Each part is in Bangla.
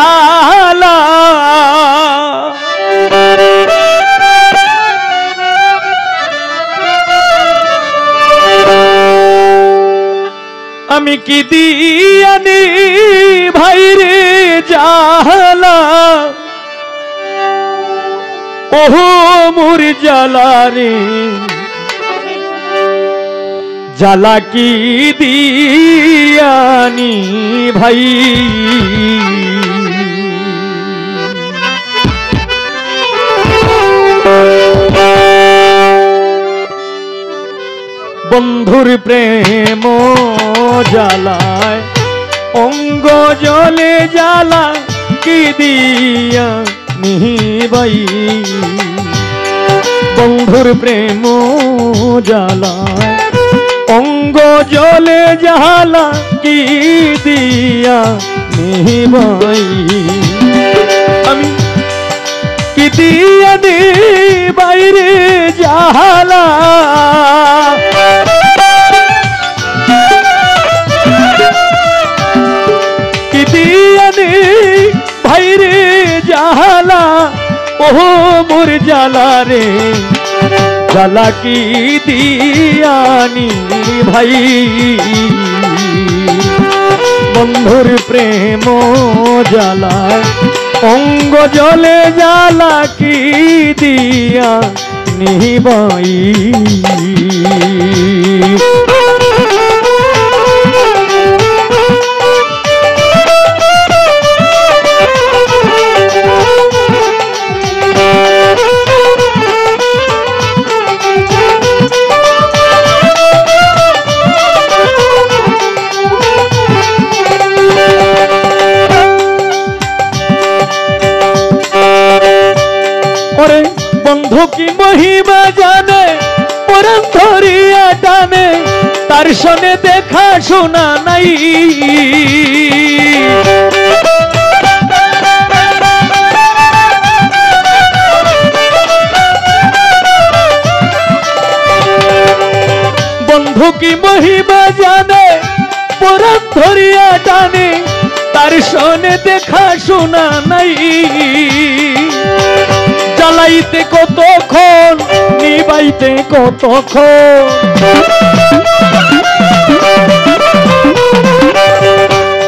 জ্বালা আমি কি দিয়ানি ভাইরে জ্বালা ওহো মোর জ্বালা রে জ্বালা কি দিয়ানি ভাই বন্ধুর প্রেম জ্বালায় অঙ্গ জলে জ্বালা কি দিয়ানি ভাই বন্ধুর প্রেম জ্বালায় অঙ্গ জলে জ্বালা কি দিয়ানি ভাই আমি কি দিয়ানি বাইরে জ্বালা কি দিয়ানি ভাইরে জ্বালা ওহো মোর জ্বালা রে জ্বালা কি দিয়ানি ভাই বন্ধুর প্রেম জ্বালায় অঙ্গ জলে জ্বালা কি দিয়ানি ভাই বন্ধু কি মহিমা জানে পরাণ ধরিয়া টানে তার সনে দেখা শোনা নাই বন্ধু কি মহিমা জানে পরাণ ধরিয়া টানে তার সনে দেখা শোনা নাই জ্বালাইতে কতক্ষণ নিবাইতে কতক্ষণ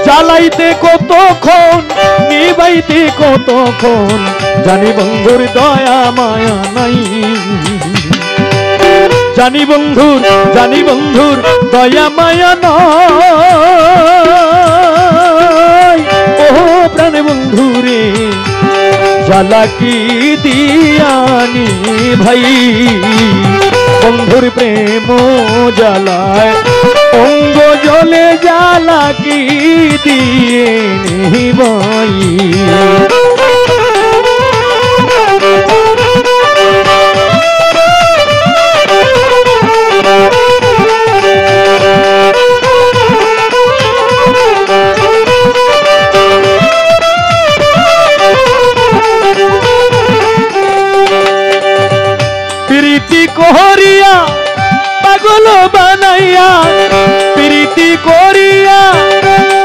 জ্বালাইতে কতক্ষণ নিবাইতে কতক্ষণ জানি বন্ধুর দয়া মায়া নাই জানি বন্ধুর দয়া মায়া নাই ও প্রাণ বন্ধুরে জ্বালা কি দিয়ানি ভাই বন্ধুর প্রেম জ্বালায় অঙ্গ জলে জ্বালা কি দিয়েনি ভাই করিয়া পাগল বানাইয়া প্রীতি করিয়া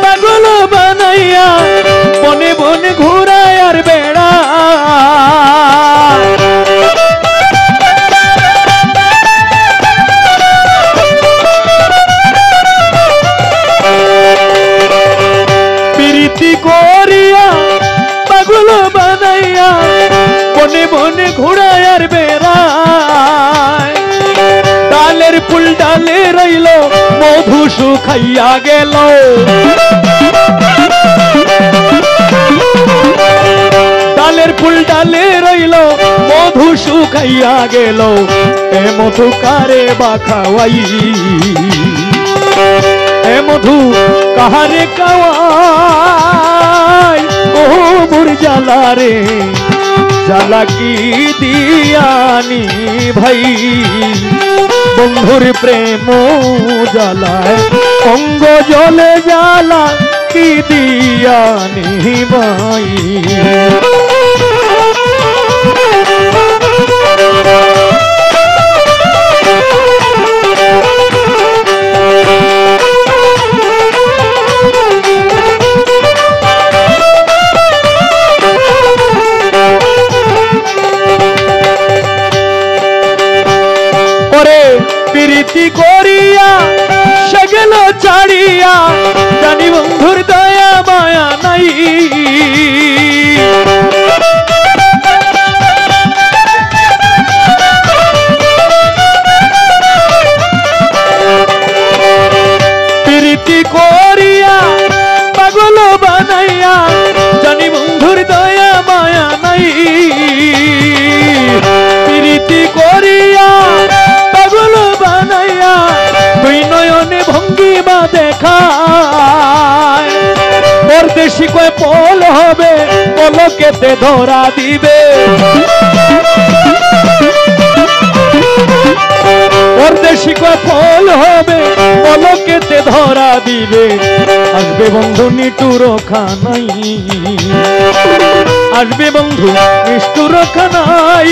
পাগল বানাইয়া বনে বনে ঘুরায় আর বেড়া প্রীতি করিয়া পাগল বানাইয়া বনে বনে ঘুরায় আর বেড়া ডালের ফুল ডালে রইল মধু শুকাইয়া গেল ডালের ফুল ডালে রইল মধু শুকাইয়া গেল এ মধু কারে বা খাওয়াই এ মধু কাহারে খাওয়াই ও মোর জ্বালা রে জ্বালা কি দিয়ানি ভাই বন্ধুর প্রেম জ্বালায় অঙ্গ জলে জ্বালা কি দিয়ানি ভাই প্রীতি করিয়া সে গেল ছাড়িয়া জানি বন্ধুর দয়া মায়া নাই প্রীতি করিয়া পাগল বানাইয়া জানি বন্ধুর দয়া মায়া নাই প্রীতি করিয়া পাগল বানাইয়া দুই নয়নে ভঙ্গিমা দেখায় পরদেশি কয় পল হবে পলকেতে ধরা দিবে পরদেশি কয় ফল হবে পলকেতে ধরা দিবে আসবে বন্ধু নিটুর খানাই আসবে বন্ধু নিষ্ঠুর খানাই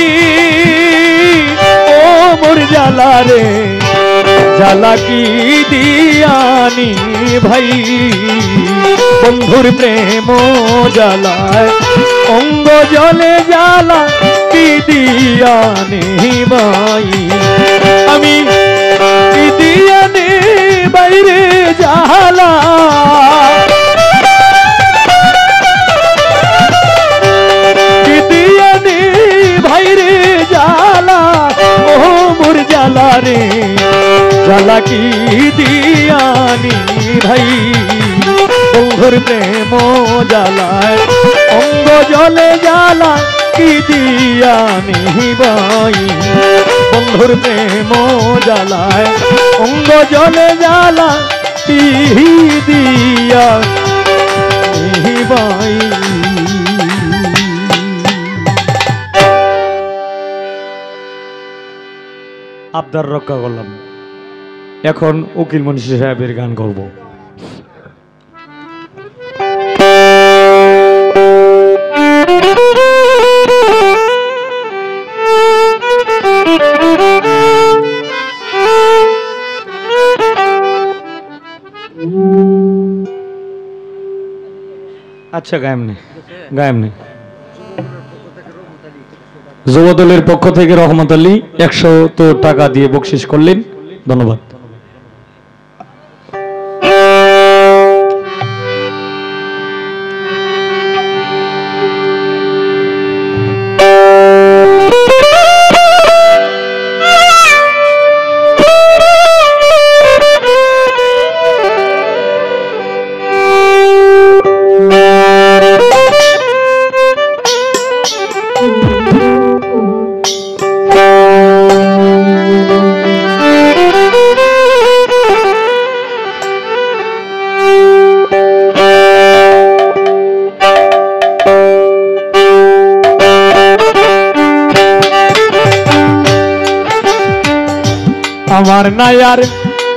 ও মোর জ্বালা রে জ্বালা কি দিয়ানি ভাই বন্ধুর প্রেম জ্বালায় অঙ্গ জলে জ্বালা কি দিয়ানি ভাই আমি কি দিয়ানি বাইরে জ্বালা কি দিয়ানি ভাইরে জ্বালা ও মোর জ্বালা রে জ্বালা কি দিয়ানি ভাই বন্ধুর প্রেম জ্বালায় অঙ্গ জলে জ্বালা কি দিয়ানি ভাই বন্ধুর প্রেম জ্বালায় অঙ্গ জলে জ্বালা কি দিয়ানি ভাই আবদার রক্ষা করলাম এখন উকিল মুন্সি সাহেবের গান করব আচ্ছা গায়েম নেই যুবদলের পক্ষ থেকে রহমত আলী 100 টাকা দিয়ে বকশিশ করলেন ধন্যবাদ আমার নায়ার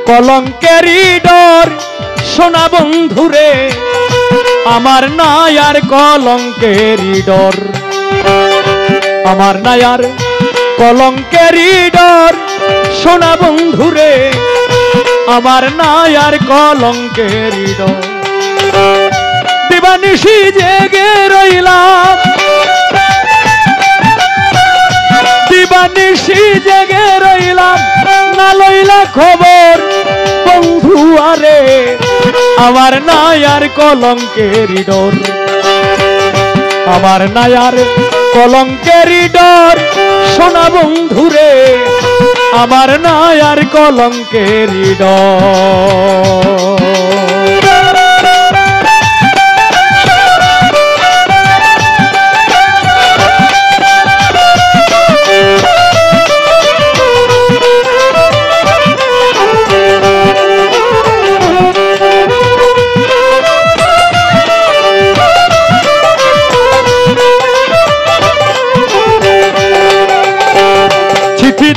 কলঙ্কেরই ডর সোনা বন্ধুরে আমার নায়ার কলঙ্কেরই ডর আমার নায়ার কলঙ্কেরই ডর সোনা বন্ধুরে আমার নায়ার কলঙ্কেরই ডর দিবানিশি জেগে রইলাম দিবানিশি জেগে রইলাম না লইলা খবর বন্ধু আরে আমার নায়ার কলঙ্কেরই ডর আমার নায়ার কলঙ্কেরই ডর সোনা বন্ধুরে আমার নায়ার কলঙ্কেরই ডর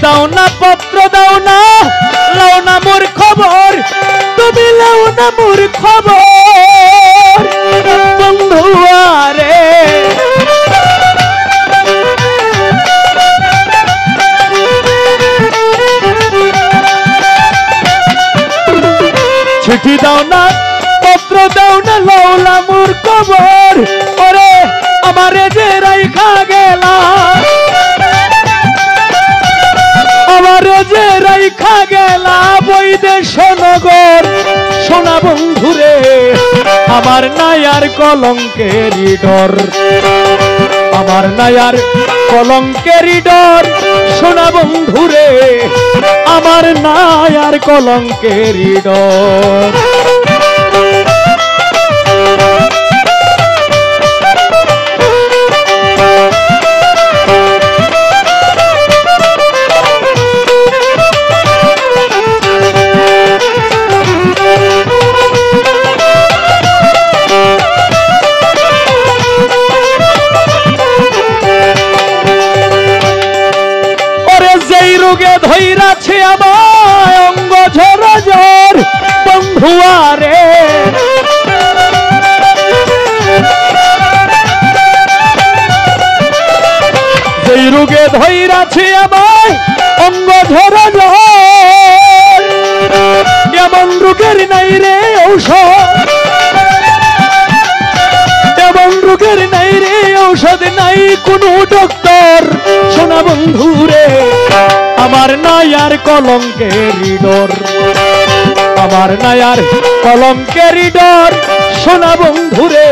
দাও না পত্র দাও না লাও না মোর খবর তুমি লাও না মোর খবর বন্ধু আরে চিঠি দাও না পত্র দাও না লাও না মোর খবর ওরে আমারে যে রাইখা গেলা আমার যে রাইখা গেলা বৈদেশ নগর সোনা বন্ধুরে আমার নাই আর কলঙ্কেরই ডর আমার নাই আর কলঙ্কেরই ডর সোনা বন্ধুরে আমার নাই আর কলঙ্কেরই ডর রোগে ধৈরাছে আমায় অঙ্গ ঝরা জ্বর বন্ধুয়ারে যেই রোগে ধৈরাছে আমায় অঙ্গ ঝরা জ্বর এমন রোগের নাই রে ঔষধ এমন রোগের নাই রে ঔষধ নাই কোনো ডক্টর সোনা বন্ধুরে আমার নাই আর কলঙ্কেরই ডর আমার নাই আর কলঙ্কেরই ডর সোনা বন্ধুরে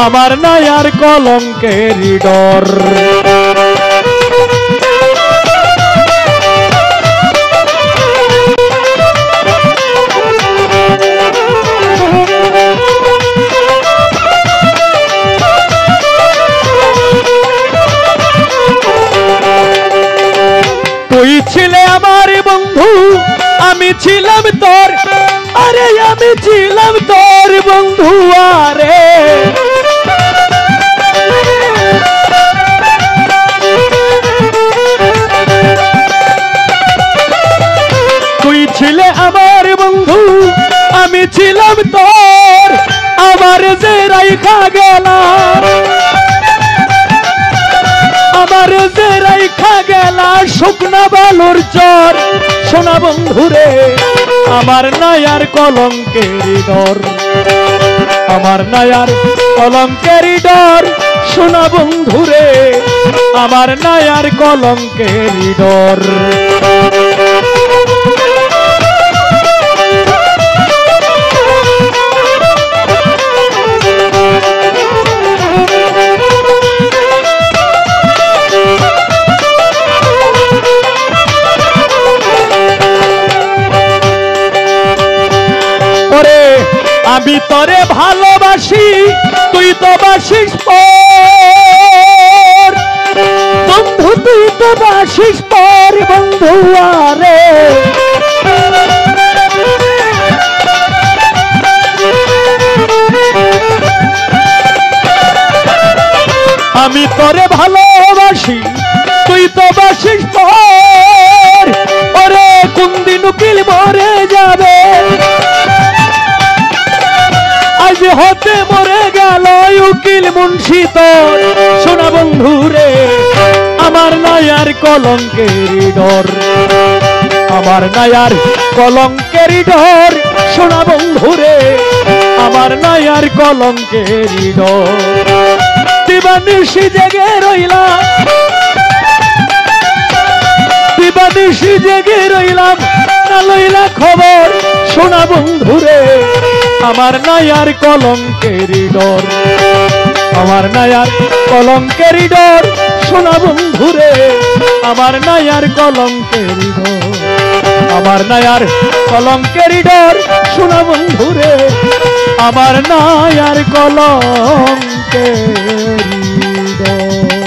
আমার নাই আর কলঙ্কেরই ডর তুই ছিলে আমার বন্ধু আমি ছিলাম তোর আরে আমি ছিলাম তোর বন্ধু আরে তুই ছিলে আমার বন্ধু আমি ছিলাম তোর আমার যে রাইখা গেলা আমার যে রাইখা গেলা শুকনা বালুর চর সোনা বন্ধুরে আমার নাই আর কলঙ্কেরই ডর আমার নাই আর কলঙ্কেরই ডর সোনা বন্ধুরে আমার নাই আর কলঙ্কেরই ডর আমি তোরে ভালোবাসি তুই তো বাসিস পর বন্ধু তুই তো বাসিস পর বন্ধু আরে আমি তোরে ভালোবাসি তুই তো বাসিস পর ওরে কোন দিন উকিল মরে যাবে আজ হতে মরে গেল উকিল মুন্সি তোর সোনা বন্ধুরে আমার নাই আর কলঙ্কেরই ডর আমার নাই আর কলঙ্কেরই ডর সোনা বন্ধুরে আমার নাই আর কলঙ্কেরই ডর দিবানিশি জেগে রইলাম দিবানিশি জেগে রইলাম না লইলা খবর সোনা বন্ধুরে আমার নাই আর কলঙ্কেরই ডর আমার নাই আর কলঙ্কেরই ডর সোনা বন্ধুরে আমার নাই আর কলঙ্কেরই ডর আমার নাই আর কলঙ্কেরই ডর সোনা বন্ধুরে আমার নাই আর কলঙ্কেরই ডর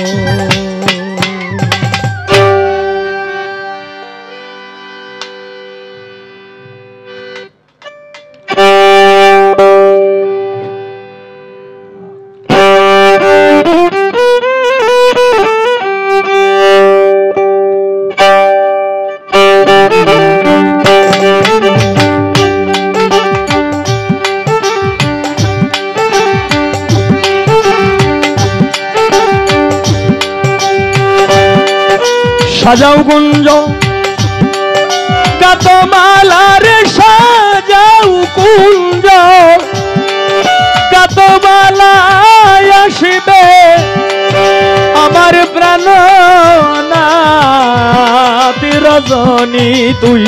সাজাও গুঞ্জ গাতমালারে সাজাও কুঞ্জ গাতমালায় আসিবে আমার প্রাণ নাতির রজনী তুই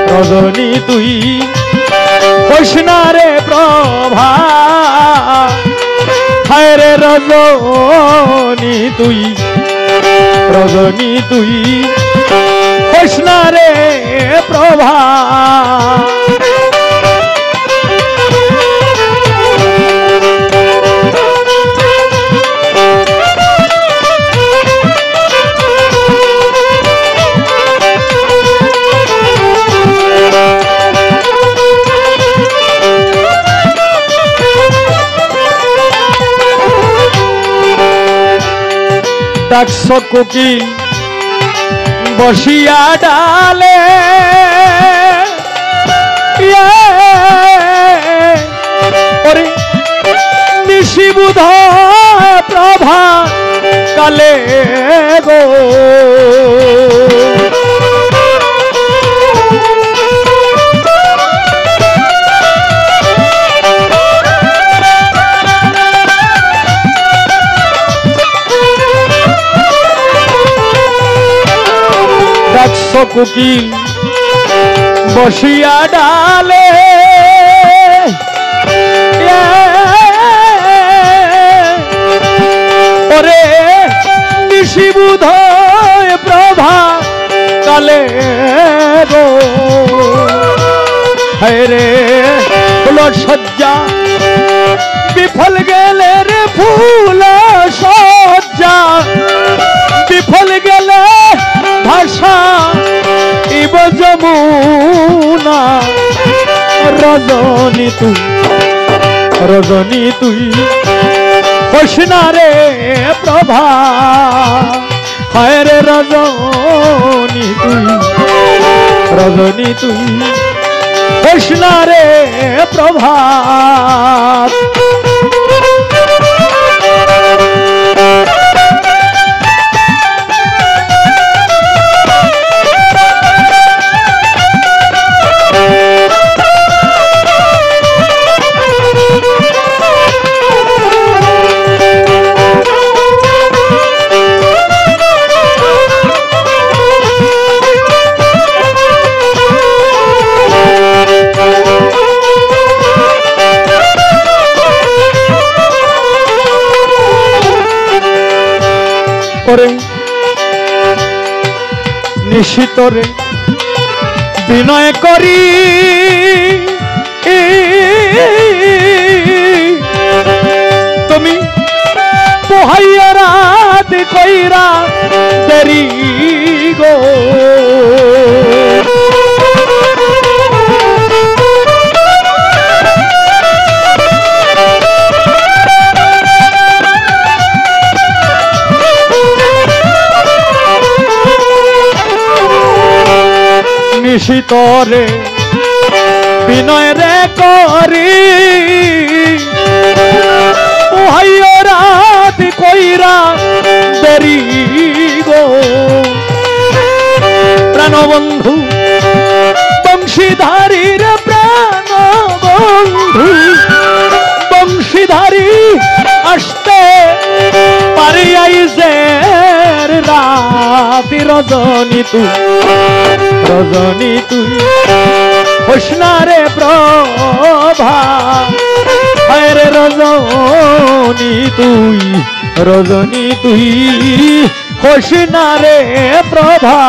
রজনী তুই কৃষ্ণা রে প্রভা হায় রে রজনী তুই রজনী তুই কৃষ্ণা রে প্রভা ডাকছ কোকিল বসিয়া ডালে ওরে নিশি বুধ প্রভা কালে গো কোকিল বসিয়া ডালে ওরে নিশি বুধয় প্রভা কালে গো হরে ফুল সজ্জা বিফল গেলে রে ফুল সজ্জা বিফল গেলে ভাষা ইব যমুনা রজনী তুই কৃষ্ণা রে প্রভা হায় রে রজনী তুই কৃষ্ণা রে প্রভা নিশিতরে বিনয় করি তুমি পোহাইয়া রাত কইরা দেরি গো নিশিতরে বিনয় রে করি পোহাইয়া রাত কইরা দেরি গো প্রাণবন্ধু বংশীধারী রে প্রাণবন্ধু বংশীধারী আসতে পারিয়াই যে রাতি রজনী তুই কৃষ্ণা রে প্রভা হায় রে রজনী তুই কৃষ্ণা রে প্রভা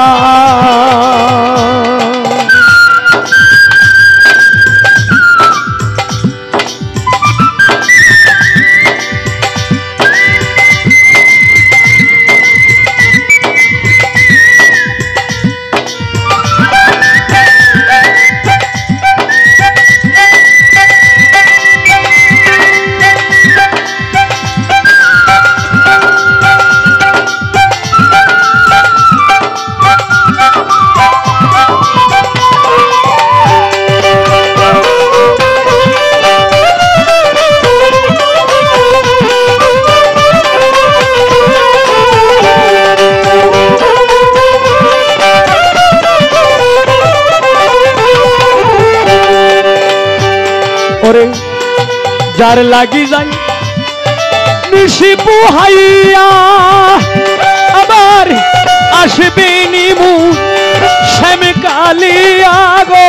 যার লাগি যাই নিশি পোহাইয়া আবার আসবে নিমু শ্যাম কালিয়া গো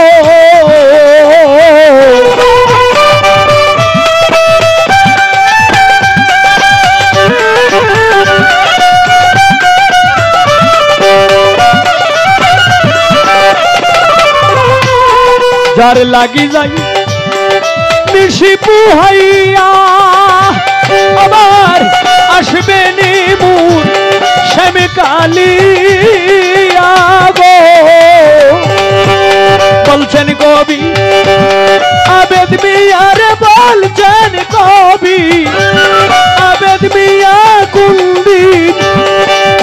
যার লাগি যাই নিশি পুহাইয়া আবার আসবে নিমুর শ্যাম কালিয়া গো বলছেন কবি আবেদ মিয়ার বলছেন কবি আবেদ মিয়া কুন্দিন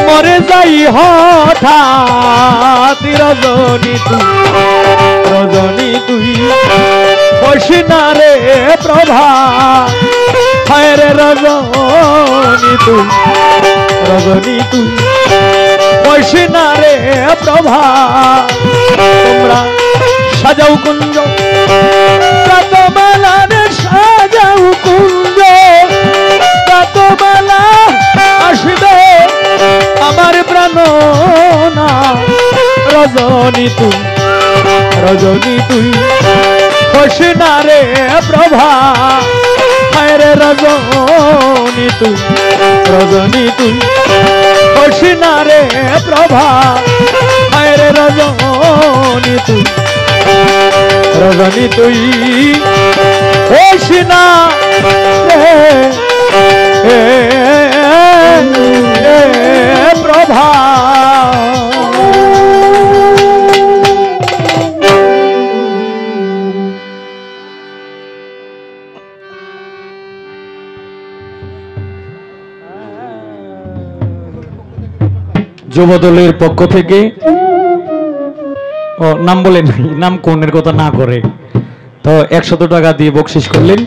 মরে যাই হঠাৎ রজনী তুই বসিনা রে প্রভা হায় রে রজনী তুই বসিনা রে প্রভা তোমরা সাজাও কুঞ্জ প্রাতবেলা রে সাজাও কুঞ্জ প্রাতবেলা আসবে আমার প্রাণনা রজনী তুই বসিনা রে প্রভা হায় রে রজনী তুই বসিনা রে প্রভা হায় রে রজনী তুই বসিনা রে প্রভা যুবদলের পক্ষ থেকে নাম বলেন নাম কোনের কথা না করে তো 100 টাকা দিয়ে বকশিশ করলেন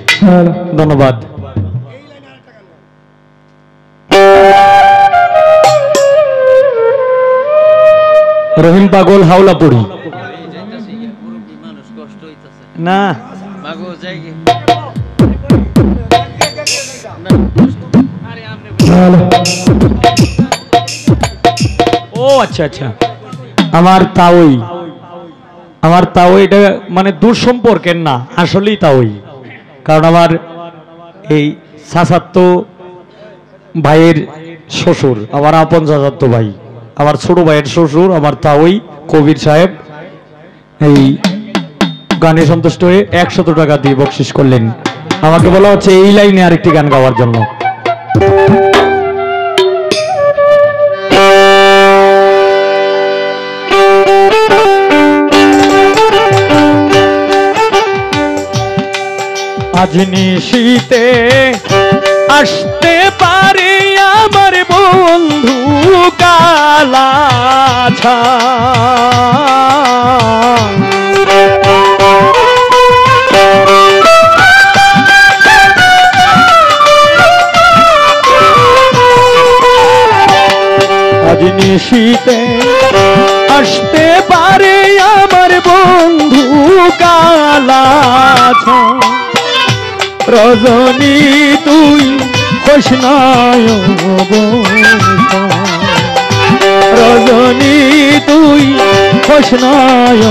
ধন্যবাদ রহিম পাগল হাওলাপুরি না ও আচ্ছা আচ্ছা আমার তাও এটা মানে দূর সম্পর্কের না আসলেই তাওই কারণ আমার এই চাচাতো ভাইয়ের শ্বশুর আমার আপন চাচাতো ভাই আমার ছোট ভাইয়ের শ্বশুর আমার তাওই কবির সাহেব এই গানে সন্তুষ্ট হয়ে 100 টাকা দিয়ে বকশিশ করলেন আমাকে বলা হচ্ছে এই লাইনে আরেকটি গান গাওয়ার জন্য আজ নিশীতে আসতে পারে আমার বন্ধু কালাছা আজ নিশীতে আসতে পারে আমার বন্ধু কালাছা রজনী তুই হোসনায় রজনী তুই হোসনায়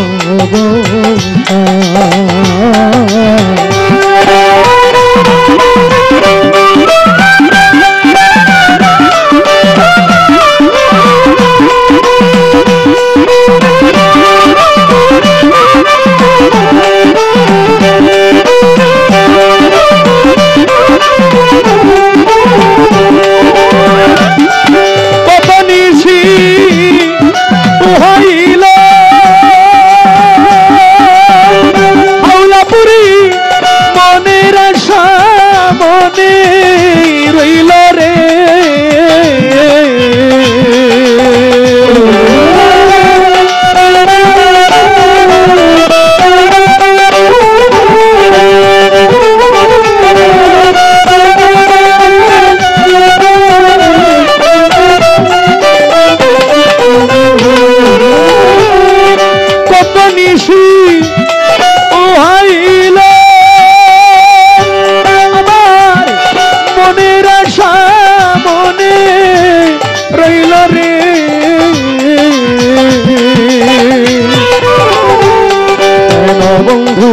বন্ধু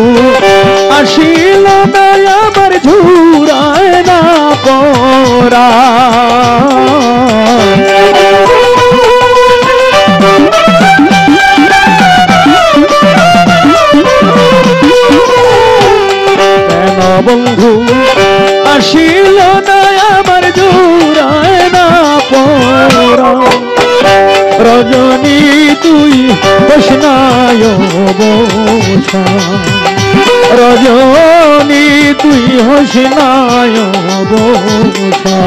আসিল না আমার ঝুরায় না পরা কেন বন্ধু আসিল না আমার ঝুরায় না পরা রজনী তুই বসনায় বসা রজনী তুই হসনায় বসা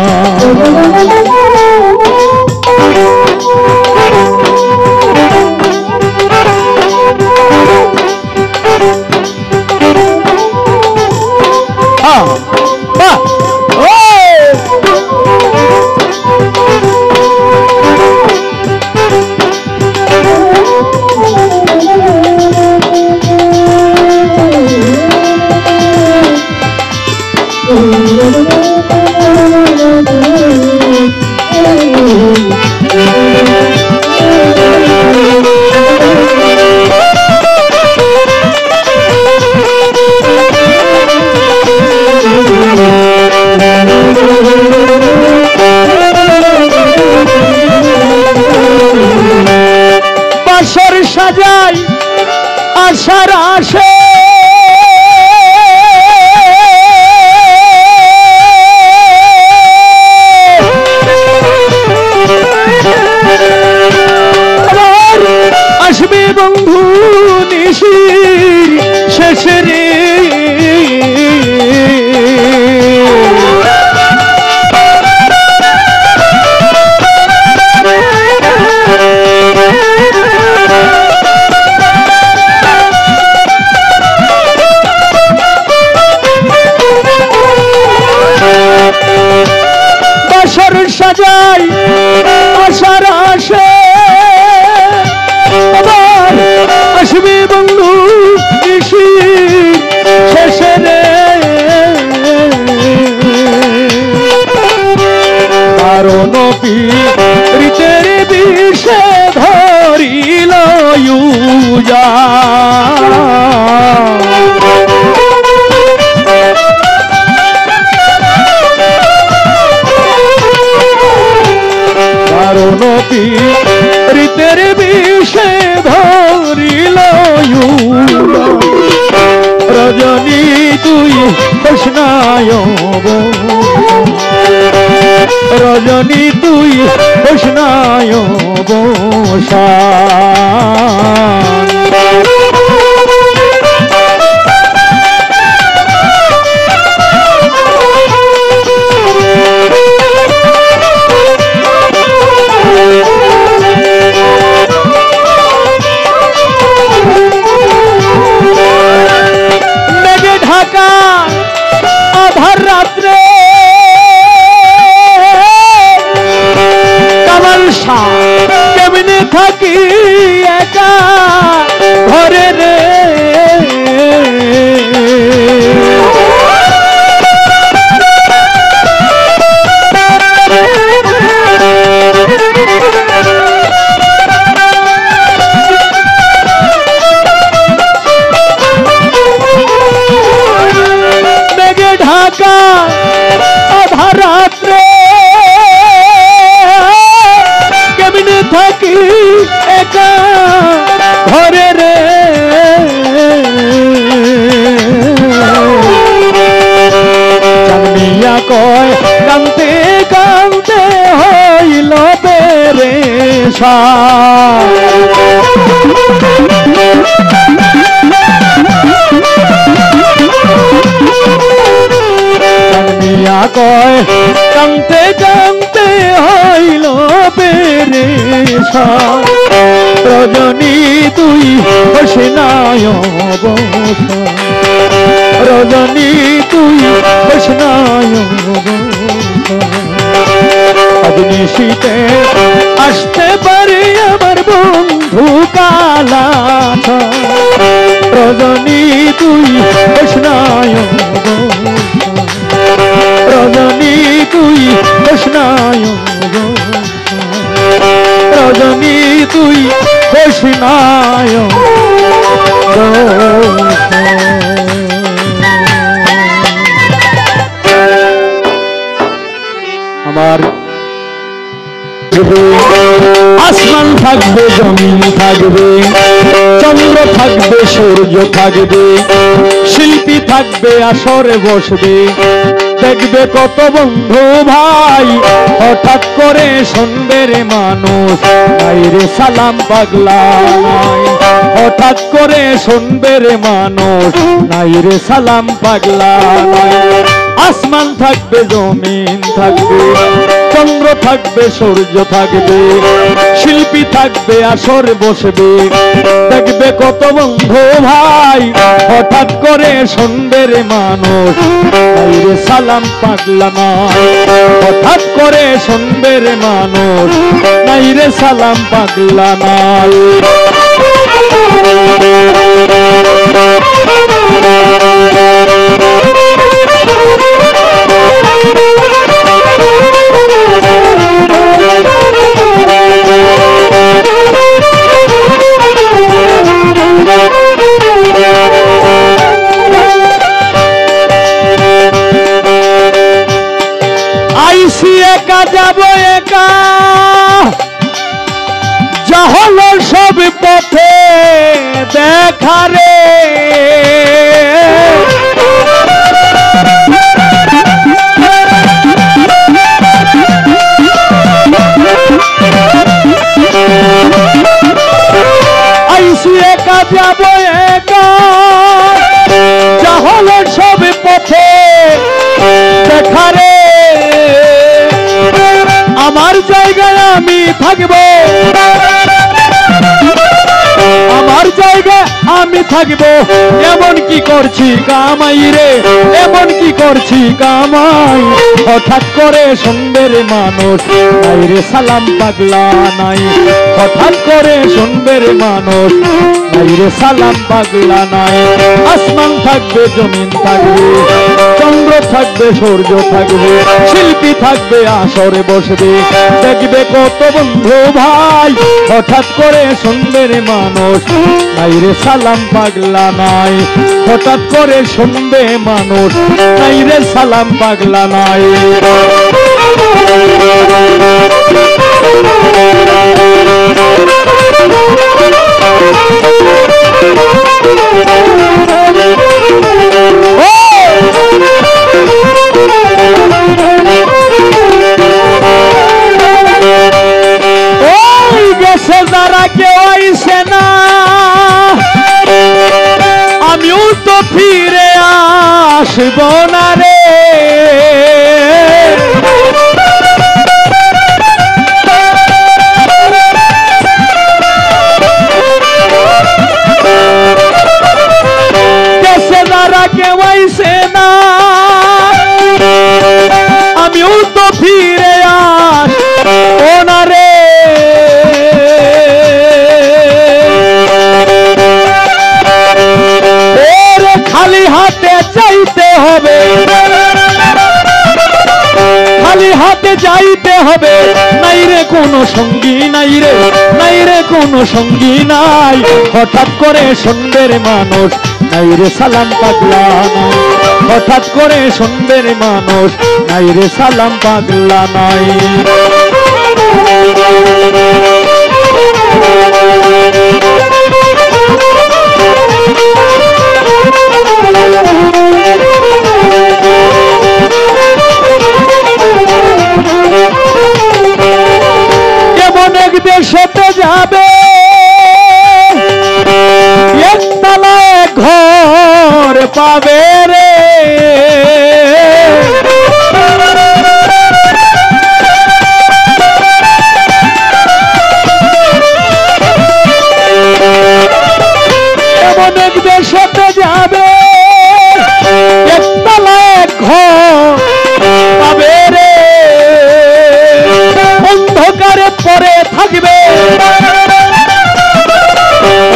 বাসর সাজাই আশার আসে আসবে বন্ধু নিশির শেষে রে বাসর সাজাই আশার আসে আসবে বন্ধু শেষে রে কারণ পীড়িতের বিষে ধরিল ইউজা কারণ পীড়িতের বিষে ধরিল রজনী তুই বসনায় রজনী তুই বসনায় বসা আধার রাত্রে কামাল শাহ কেমনে থাকি একা ঘরে রে আধার রাত্রে কেমনে থাকি একা ঘরে রে চাঁদনিয়া কয় কান্তে কান্তে হইল পেরেশা কয় কান্তে কান্তে হইল পেরেশা রজনী তুই বসনায় বসা রজনী তুই বসনায় বসা আজ নিশীতে আসতে পারে আমার বন্ধু কালা রজনী তুই বসনায় রজনী তুই বসনায় রজনী তুই বসনায় আসমান থাকবে জমিন থাকবে চন্দ্র থাকবে সূর্য থাকবে শিল্পী থাকবে আসরে বসবে দেখবে কত বন্ধু ভাই হঠাৎ করে শুনবে রে মানুষ নাই রে সালাম পাগলা নাই হঠাৎ করে শুনবে রে মানুষ নাই রে সালাম পাগলা নাই আসমান থাকবে জমিন থাকবে চন্দ্র থাকবে সূর্য থাকবে শিল্পী থাকবে আসরে বসবে দেখবে কত বন্ধু ভাই হঠাৎ করে শুনবে রে মানুষ নাই রে সালাম পাগলা নাই হঠাৎ করে শুনবে রে মানুষ নাই রে সালাম পাগলা নাই আইসি একা যাব একা যা হলো সব পথে দেখা রে আইসি একা যাব একা যা হলো সব পথে দেখা রে আমার জায়গায় আমি থাকবো আমার জায়গায় আমি থাকবো এমন কি করছি কামাই রে এমন কি করছি কামাই হঠাৎ করে শুনবে রে মানুষ নাই রে সালাম পাগলা নাই হঠাৎ করে শুনবে রে মানুষ নাই রে সালাম পাগলা নাই আসমান থাকবে জমিন থাকবে চন্দ্র থাকবে সূর্য থাকবে শিল্পী থাকবে আসরে বসবে দেখবে কত বন্ধু ভাই হঠাৎ করে শুনবে রে মানুষ নাই রে সালাম পাগলা নাই হঠাৎ করে শুনবে মানুষ নাই রে সালাম পাগলা নাই ওই গেছে যারা কেউ আইসে না আমিও তো ফিরে আসব না রে গেছে যারা কেউ আইসে না আমিও তো ফিরে আসব না রে খালি হাতে যাইতে হবে খালি হাতে যাইতে হবে নাই রে কোনো সঙ্গী নাই রে নাই রে কোনো সঙ্গী নাই হঠাৎ করে শুনবে রে মানুষ নাই রে সালাম পাগলা নাই হঠাৎ করে শুনবে রে মানুষ নাই রে সালাম পাগলা নাই কেমন এক দেশতে যাবে একতলায় ঘর পাবে রে এমন এক দেশতে যাবে একতলায় ঘর পাবে রে অন্ধকারে পরে থাকবে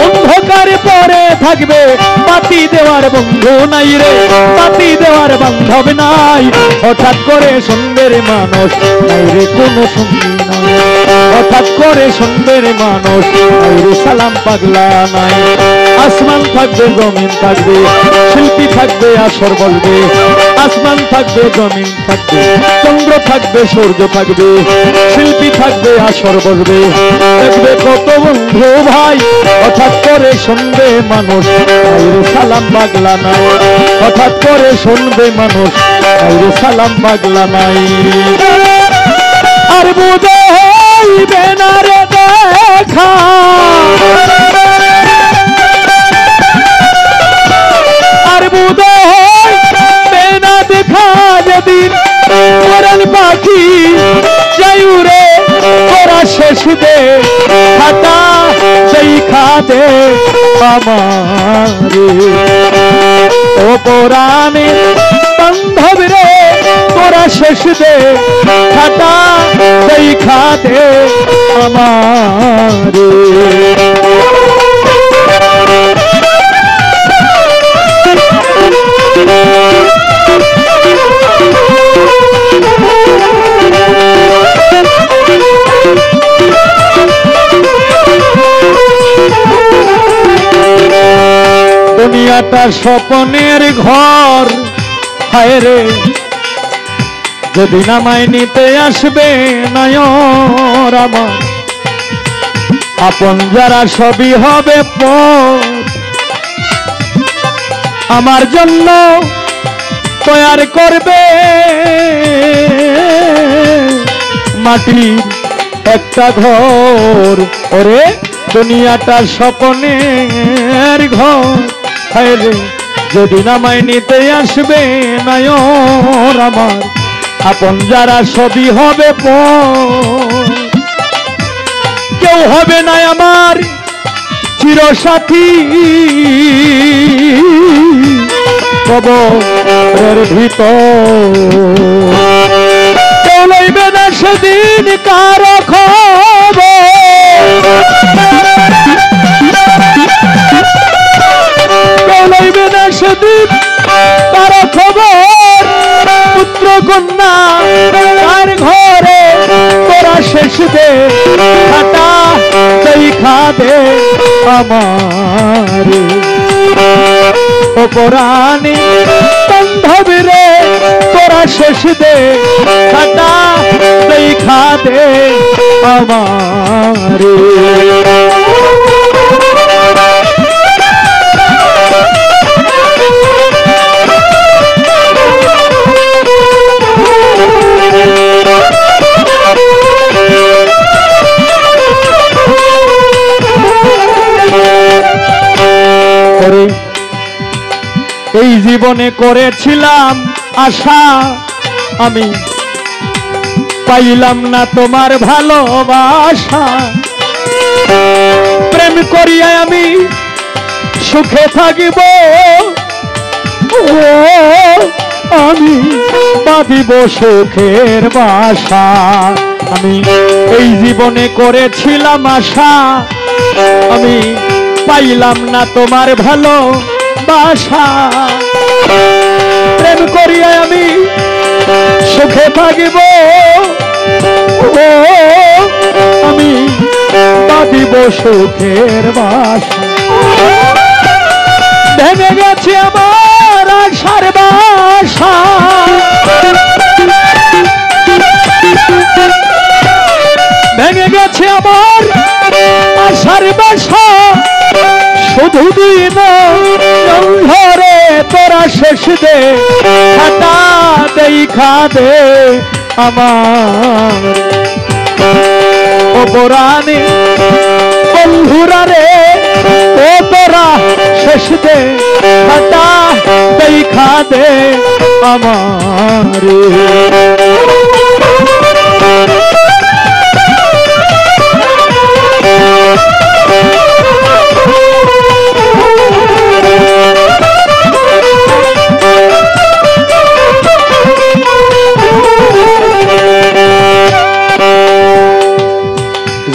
অন্ধকারে পরে থাকবে বাতি দেওয়ার বন্ধু নাই রে বাতি দেওয়ার বান্ধব নাই হঠাৎ করে শুনবে রে মানুষ নাই রে কোনো সঙ্গী নাই হঠাৎ করে শুনবে রে মানুষ নাই রে সালাম পাগলা নাই আসমান থাকবে জমিন থাকবে, শিল্পী থাকবে আসর বলবে। আসমান থাকবে জমিন থাকবে, চন্দ্র থাকবে সূর্য থাকবে, শিল্পী থাকবে আসর বলবে। দেখবে কত বন্ধু ভাই হঠাৎ করে শুনবে মানুষ বাইরে সালাম পাগলা নাই, হঠাৎ করে শুনবে মানুষ বাইরে সালাম পাগলা নাই। আর বুঝে হইবে না রে দেখা, আর বুঝে হইবে না দেখা যেদিন মরণ পাখি যাই উড়ে তোরা শেষ দে খাতা সেই খাদে আমারে। ও পুরাণে বান্ধব রে তোরা শেষ দে খাতা সেই খাদে আমারে। দুনিয়াটা স্বপ্নের ঘর, হায় রে যেদিন আমায় নিতে আসবে নয়ন আমার, আপন যারা সবই হবে পর আমার জন্য তৈরি করবে মাটির একটা ঘর। ওরে দুনিয়াটা স্বপ্নের ঘর, হায় রে যেদিন আমায় নিতে আসবে নয়ন আমার, আপন যারা সবই হবে পর। কেউ হবে না আমার চিরসাথী কবরের ভিতর, কেউ লইবে না সেদিন কারো খবর। কেউ লইবে না সেদিন কারো খবর, পুত্র কন্যা তার ঘরে তোরা শেষ দে খাতা সেই খাদে আমারে। ও পুরাণে বান্ধব রে তোরা শেষ দে খাতা সেই খাদে আমারে। এই জীবনে করেছিলাম আশা, আমি পাইলাম না তোমার ভালোবাসা। প্রেম করিয়া আমি সুখে থাকিব, আমি বাঁধিব সুখের বাসা। আমি এই জীবনে করেছিলাম আশা, আমি পাইলাম না তোমার ভালোবাসা। প্রেম করিয়া আমি সুখে থাকিব, আমি বাঁধিব সুখের বাসা। ভেঙে গেছে আমার আশার বাসা, ভেঙে গেছে আমার আশার বাসা। শুধু দিন ধরে তোরা শেষ দে খাতা দেখা দে আমার। ও পুরাণে বন্ধুরা রে ও তোরা শেষ দে খাতা দেখা দে আমার।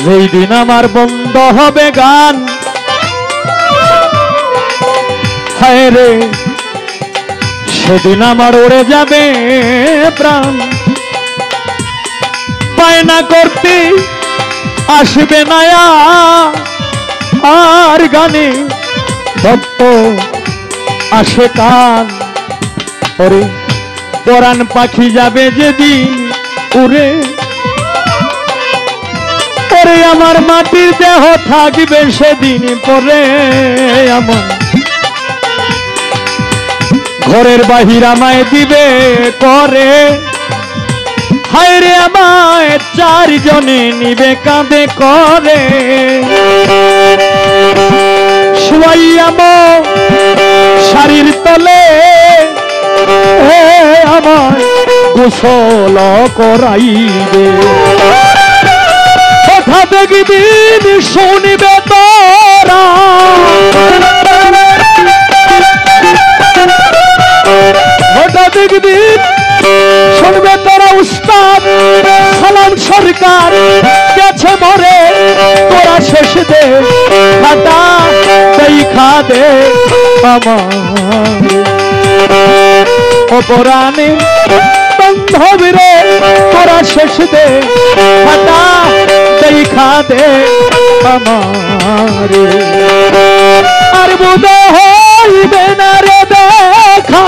যেই দিন আমার বন্ধ হবে গান, হায় রে সেদিন আমার উড়ে যাবে প্রাণ। বায়না করতে আসবে না আর গানে ভক্ত আসে কান ওরে পরাণ পাখি যাবে যেদিন উড়ে ওরে আমার মাটির দেহ থাকবে সেদিন পরে আমার ঘরের বাহির আমায় দিবে করে হায় রে আমায় চারজনে নিবে কাঁধে করে শুয়াইয়াম শাড়ির তলে আমায় গোসল করাইবে কথা দেখবিন শুনিবে তোরা কথা দেখবিন শুনবে তোরা উস্তাদ সালাম সরকার গেছে মরে তোরা শেষ দে খাটা দেখা দে আমার অপরাণে বান্ধবীরে তোরা শেষ দে খাটা দেখা দে আমার আর বোধ হইবে না রে দেখা